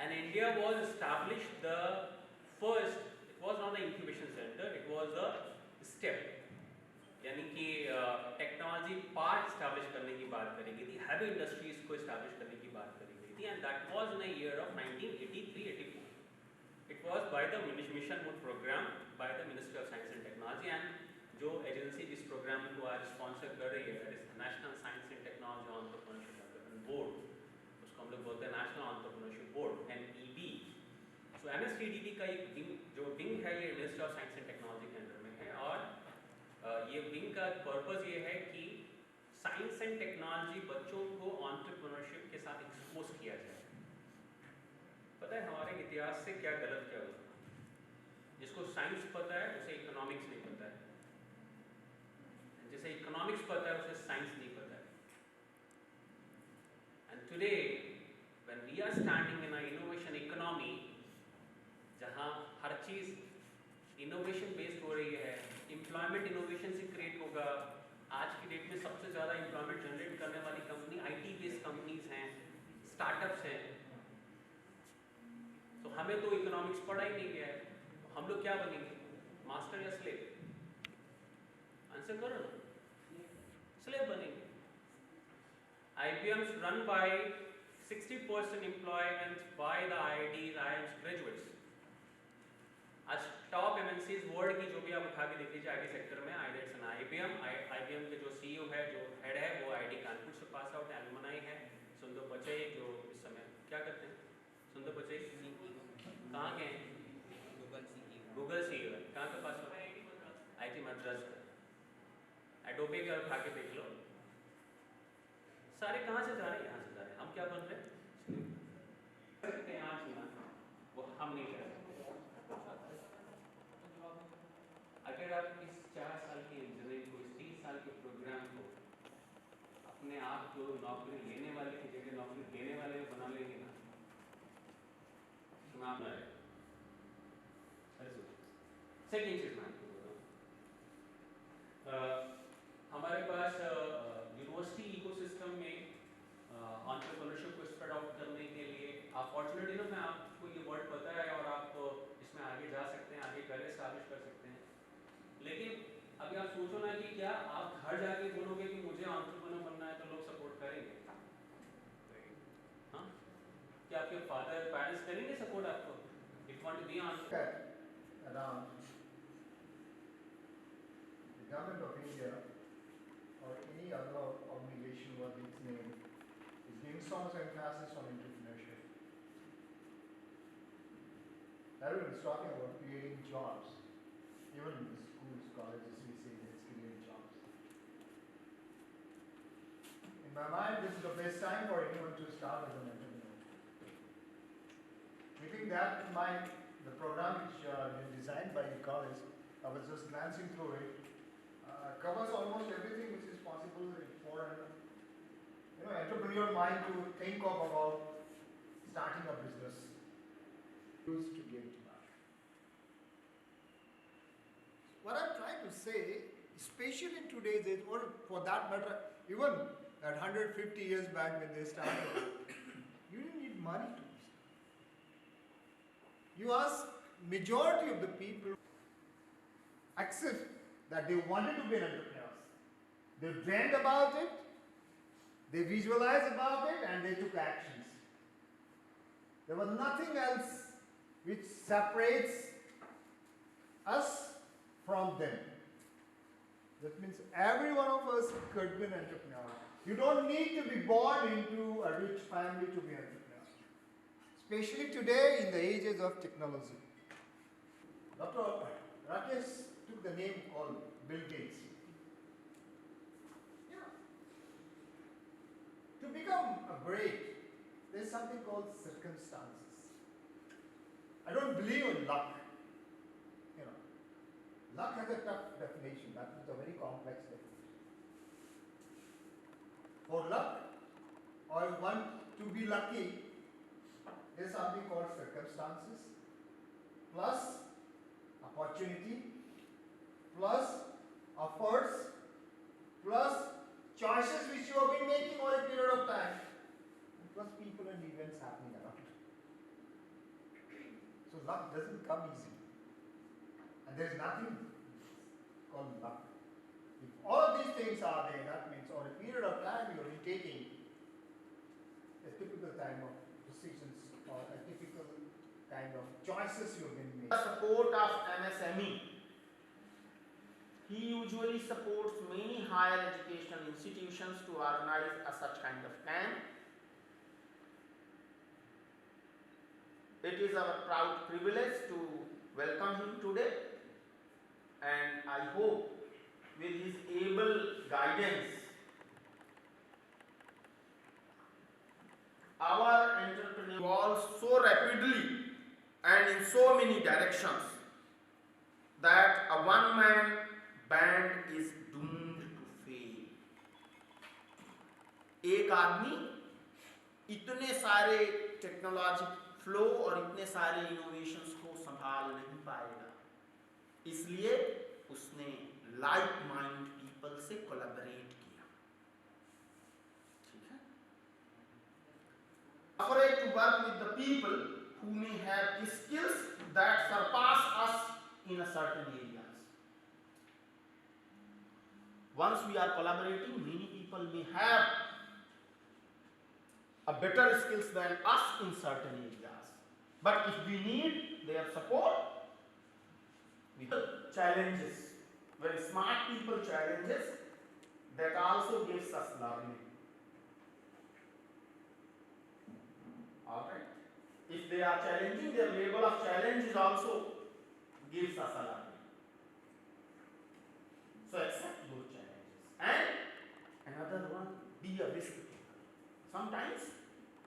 and India was established the first, it was not an incubation center, it was a step, यानी कि technology park establish करने की बात करी गई थी, हैवी इंडस्ट्रीज को स्टैब्लिश करने की बात करी गई थी, and that was in the year of 1983-84. It was by the mission mode programme by the ministry of science and technology, and जो एजेंसी जिस प्रोग्राम को आज स्पॉन्सर कर रही है, national science and technology entrepreneurship development board, उसको हम लोग बोलते हैं national entrepreneurship board, NEB. So MSTDB का एक विंग है, ये ministry of science and technology के अंडर में है, और ये विंग का पर्पस ये है कि साइंस एंड टेक्नोलॉजी बच्चों को एंटरप्रेन्योरशिप के साथ एक्सपोज किया जाए. पता है हमारे इतिहास से क्या गलत क्या हुआ? जिसको साइंस पता है उसे इकोनॉमिक्स नहीं पता है, जिसे इकोनॉमिक्स पता है उसे साइंस नहीं पता है. And today when we are standing in a innovation economy, जहां हर चीज इनोवेशन बेस्ड हो रही है, एम्प्लॉयमेंट इनोवेशन से क्रिएट होगा. आज की डेट में सबसे ज़्यादा एम्प्लॉयमेंट जनरेट करने वाली कंपनी IT बेस्ड कंपनीज हैं, स्टार्टअप्स हैं. तो हमें तो इकोनॉमिक्स पढ़ा ही नहीं गया है, तो हम लोग क्या बनेंगे, मास्टर या स्लेव? आंसर करो ना, स्लेव बनेंगे. IBMs run by 60% employment by the IITs, IIMs graduates. आज टॉप MNCs वर्ल्ड की जो भी आप उठा के देख लीजिए IT सेक्टर में, आइडेट्स एंड IBM के जो CEO है, जो हेड है, वो IIT कानपुर से पास आउट है, एलुमनाई है. सुंदर बचई जो इस समय क्या करते हैं, सुंदर बचई कहाँ के हैं? गूगल CEO है. कहाँ का पास आउट है? IIT मद्रास का. एडोबे का उठा के देख लो, सारे कहाँ से जा रहे हैं? यहाँ से जा रहे हैं. हम क्या बन रहे हैं? यहाँ से वो हम नहीं कर रहे. अगर आप इस 4 साल के इंजीनियरिंग को, इस 30 साल के प्रोग्राम को अपने आप को नौकरी लेने वाले की जगह नौकरी देने वाले बना लेंगे ना, तो आप सेकेंड चीज मैं हमारे पास यूनिवर्सिटी इकोसिस्टम में एंटरप्रेन्योरशिप को स्प्रेड आउट करने के लिए अपॉर्चुनिटी ना, मैं आपको ये वर्ड पता है और आप इसमें आगे जा सकते हैं, आगे पहले स्टैब्लिश कर सकते हैं. लेकिन अभी आप सोचो ना कि क्या आप घर जाके बोलोगे कि मुझे एंटरप्रेन्योर बनना है, तो लोग सपोर्ट करेंगे? हाँ, क्या आपके फादर पेरेंट्स करेंगे सपोर्ट आपको? If want to be entrepreneur around the government of India or any other organization worth its name is giving so much emphasis on entrepreneurship. Everyone is talking about creating jobs. Even in the schools, colleges, we say let's create jobs. In my mind, this is the best time for anyone to start as an entrepreneur. Keeping that in mind, the program which has been designed by the college, I was just glancing through it, covers almost everything which is possible for an entrepreneur mind to think of about starting a business. Used to give to that. What I'm trying to say, especially in today's age, or for that matter, even at 150 years back when they started, you didn't need money to start. You ask majority of the people accept that they wanted to be an entrepreneurs. They dreamed about it, they visualized about it, and they took actions. There was nothing else which separates us from them. That means every one of us could be an entrepreneur. You don't need to be born into a rich family to be an entrepreneur. Especially today in the ages of technology. Dr. Rakesh took the name called Bill Gates. Yeah. To become a great, there is something called circumstances. I don't believe in luck. Luck has a tough definition. That is a very complex definition. For luck, or want to be lucky, there is something called circumstances, plus opportunity, plus efforts, plus choices which you have been making over a period of time, plus people and events happening around. luck doesn't come easily. And there is nothing called luck. If all of these things are there, that means over a period of time you are taking a typical time of decisions or a typical kind of choices you have been making. The support of MSME. He usually supports many higher educational institutions to organize a such kind of camp. It is our proud privilege to welcome him today, and I hope with his able guidance our entrepreneur evolves so rapidly and in so many directions that a one-man band is doomed to fail. एक आदमी इतने सारे technology flow और इतने सारे innovations को संभाल नहीं पाएगा, इसलिए उसने लाइक माइंड पीपल से कोलैबोरेट किया. ठीक है? Collaborate to work with the people who may have skills that surpass us in a certain areas. Once we are collaborating, many people may have a better skills than us in certain areas. But if we need their support, we have challenges. When smart people challenges, that also gives us learning. Alright? If they are challenging, their level of challenge is also gives us a learning. So accept those challenges. And another one, be a risk taker. Sometimes